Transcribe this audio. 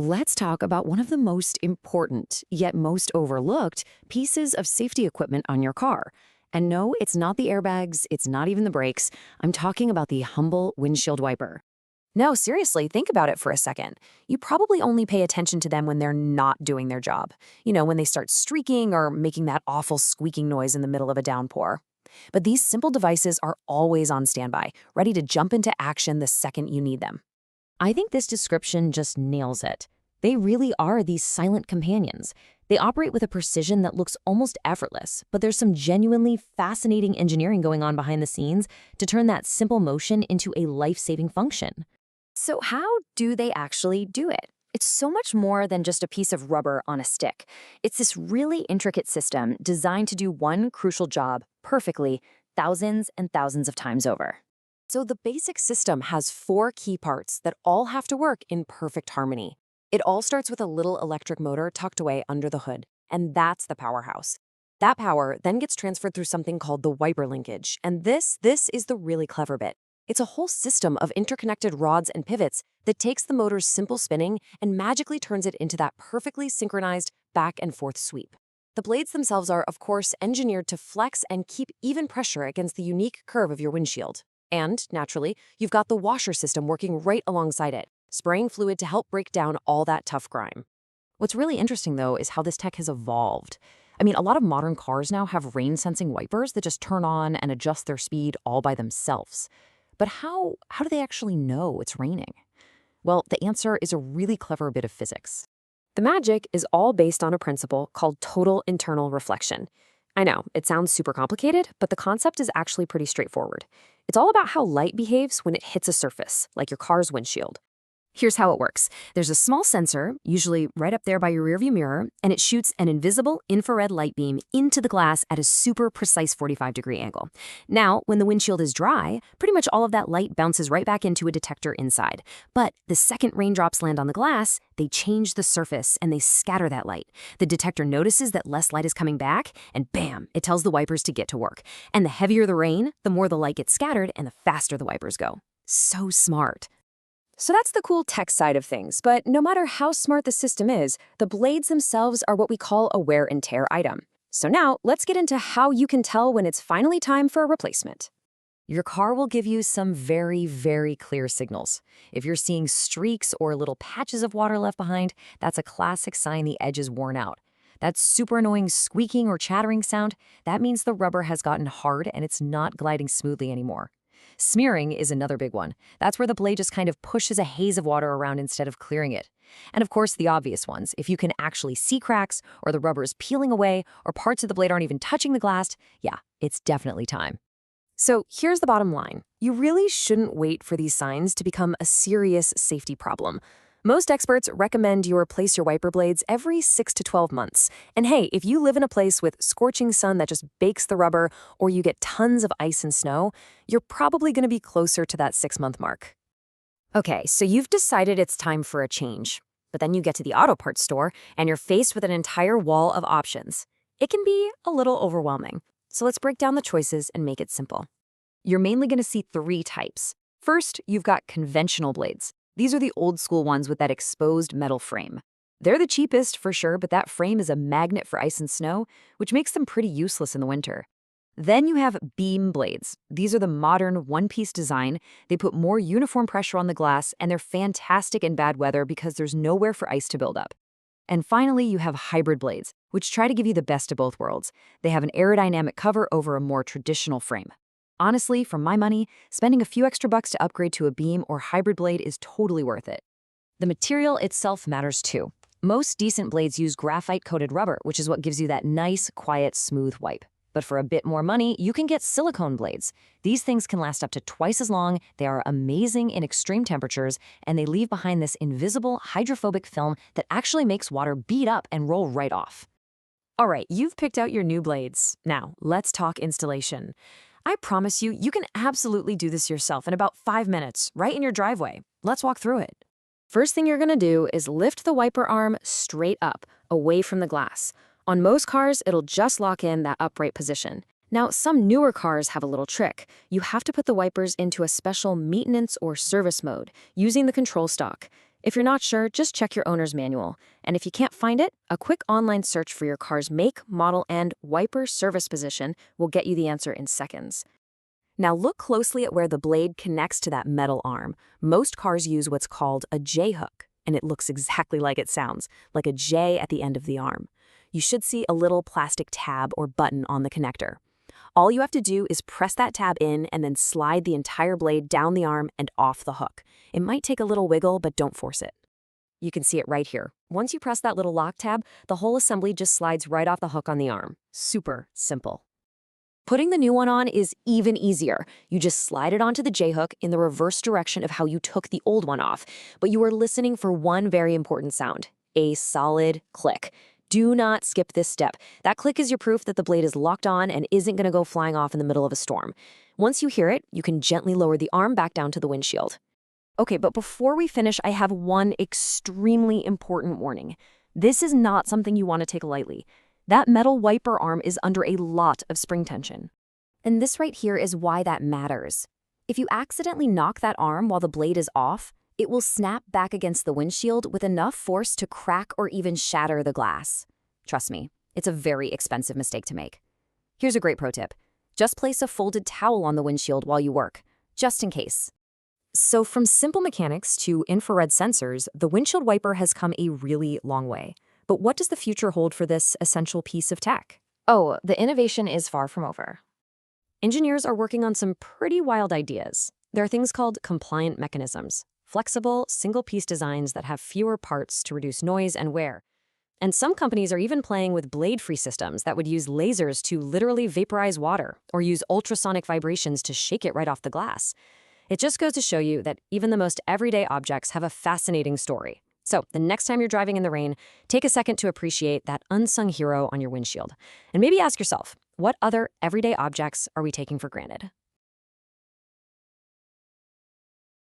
let's talk about one of the most important, yet most overlooked, pieces of safety equipment on your car. And no, it's not the airbags, it's not even the brakes. I'm talking about the humble windshield wiper. No, seriously, think about it for a second. You probably only pay attention to them when they're not doing their job. When they start streaking or making that awful squeaking noise in the middle of a downpour. But these simple devices are always on standby, ready to jump into action the second you need them. I think this description just nails it. They really are these silent companions. They operate with a precision that looks almost effortless, but there's some genuinely fascinating engineering going on behind the scenes to turn that simple motion into a life-saving function. So how do they actually do it? It's so much more than just a piece of rubber on a stick. It's this really intricate system designed to do one crucial job perfectly thousands and thousands of times over. So the basic system has 4 key parts that all have to work in perfect harmony. It all starts with a little electric motor tucked away under the hood, and that's the powerhouse. That power then gets transferred through something called the wiper linkage, and this is the really clever bit. It's a whole system of interconnected rods and pivots that takes the motor's simple spinning and magically turns it into that perfectly synchronized back and forth sweep. The blades themselves are, of course, engineered to flex and keep even pressure against the unique curve of your windshield. And, naturally, you've got the washer system working right alongside it, spraying fluid to help break down all that tough grime. What's really interesting, though, is how this tech has evolved. A lot of modern cars now have rain-sensing wipers that just turn on and adjust their speed all by themselves. But how do they actually know it's raining? Well, the answer is a really clever bit of physics. The magic is all based on a principle called total internal reflection. I know, it sounds super complicated, but the concept is actually pretty straightforward. It's all about how light behaves when it hits a surface, like your car's windshield. Here's how it works. There's a small sensor, usually right up there by your rearview mirror, and it shoots an invisible infrared light beam into the glass at a super precise 45-degree angle. Now, when the windshield is dry, pretty much all of that light bounces right back into a detector inside. But the second raindrops land on the glass, they change the surface and they scatter that light. The detector notices that less light is coming back, and bam, it tells the wipers to get to work. And the heavier the rain, the more the light gets scattered and the faster the wipers go. So smart. So that's the cool tech side of things, but no matter how smart the system is, the blades themselves are what we call a wear and tear item. So now, let's get into how you can tell when it's finally time for a replacement. Your car will give you some very, very clear signals. If you're seeing streaks or little patches of water left behind, that's a classic sign the edge is worn out. That super annoying squeaking or chattering sound, that means the rubber has gotten hard and it's not gliding smoothly anymore. Smearing is another big one. That's where the blade just kind of pushes a haze of water around instead of clearing it. And of course, the obvious ones. If you can actually see cracks, or the rubber is peeling away, or parts of the blade aren't even touching the glass, yeah, it's definitely time. So here's the bottom line. You really shouldn't wait for these signs to become a serious safety problem. Most experts recommend you replace your wiper blades every 6 to 12 months. And hey, if you live in a place with scorching sun that just bakes the rubber, or you get tons of ice and snow, you're probably going to be closer to that 6-month mark. Okay, so you've decided it's time for a change. But then you get to the auto parts store, and you're faced with an entire wall of options. It can be a little overwhelming. So let's break down the choices and make it simple. You're mainly going to see 3 types. First, you've got conventional blades. These are the old school ones with that exposed metal frame. They're the cheapest for sure, but that frame is a magnet for ice and snow, which makes them pretty useless in the winter. Then you have beam blades. These are the modern one-piece design. They put more uniform pressure on the glass, and they're fantastic in bad weather because there's nowhere for ice to build up. And finally, you have hybrid blades, which try to give you the best of both worlds. They have an aerodynamic cover over a more traditional frame. Honestly, for my money, spending a few extra bucks to upgrade to a beam or hybrid blade is totally worth it. The material itself matters too. Most decent blades use graphite-coated rubber, which is what gives you that nice, quiet, smooth wipe. But for a bit more money, you can get silicone blades. These things can last up to twice as long, they are amazing in extreme temperatures, and they leave behind this invisible hydrophobic film that actually makes water bead up and roll right off. All right, you've picked out your new blades. Now, let's talk installation. I promise you, you can absolutely do this yourself in about 5 minutes, right in your driveway. Let's walk through it. First thing you're gonna do is lift the wiper arm straight up, away from the glass. On most cars, it'll just lock in that upright position. Now, some newer cars have a little trick. You have to put the wipers into a special maintenance or service mode, using the control stalk. If you're not sure, just check your owner's manual. And if you can't find it, a quick online search for your car's make, model, and wiper service position will get you the answer in seconds. Now look closely at where the blade connects to that metal arm. Most cars use what's called a J-hook, and it looks exactly like it sounds, like a J at the end of the arm. You should see a little plastic tab or button on the connector. All you have to do is press that tab in and then slide the entire blade down the arm and off the hook. It might take a little wiggle, but don't force it. You can see it right here. Once you press that little lock tab, the whole assembly just slides right off the hook on the arm. Super simple. Putting the new one on is even easier. You just slide it onto the J-hook in the reverse direction of how you took the old one off. But you are listening for one very important sound, a solid click. Do not skip this step. That click is your proof that the blade is locked on and isn't going to go flying off in the middle of a storm. Once you hear it, you can gently lower the arm back down to the windshield. Okay, but before we finish, I have one extremely important warning. This is not something you want to take lightly. That metal wiper arm is under a lot of spring tension. And this right here is why that matters. If you accidentally knock that arm while the blade is off, it will snap back against the windshield with enough force to crack or even shatter the glass. Trust me, it's a very expensive mistake to make. Here's a great pro tip. Just place a folded towel on the windshield while you work, just in case. So from simple mechanics to infrared sensors, the windshield wiper has come a really long way. But what does the future hold for this essential piece of tech? Oh, the innovation is far from over. Engineers are working on some pretty wild ideas. There are things called compliant mechanisms, flexible, single-piece designs that have fewer parts to reduce noise and wear. And some companies are even playing with blade-free systems that would use lasers to literally vaporize water or use ultrasonic vibrations to shake it right off the glass. It just goes to show you that even the most everyday objects have a fascinating story. So the next time you're driving in the rain, take a second to appreciate that unsung hero on your windshield. And maybe ask yourself, what other everyday objects are we taking for granted?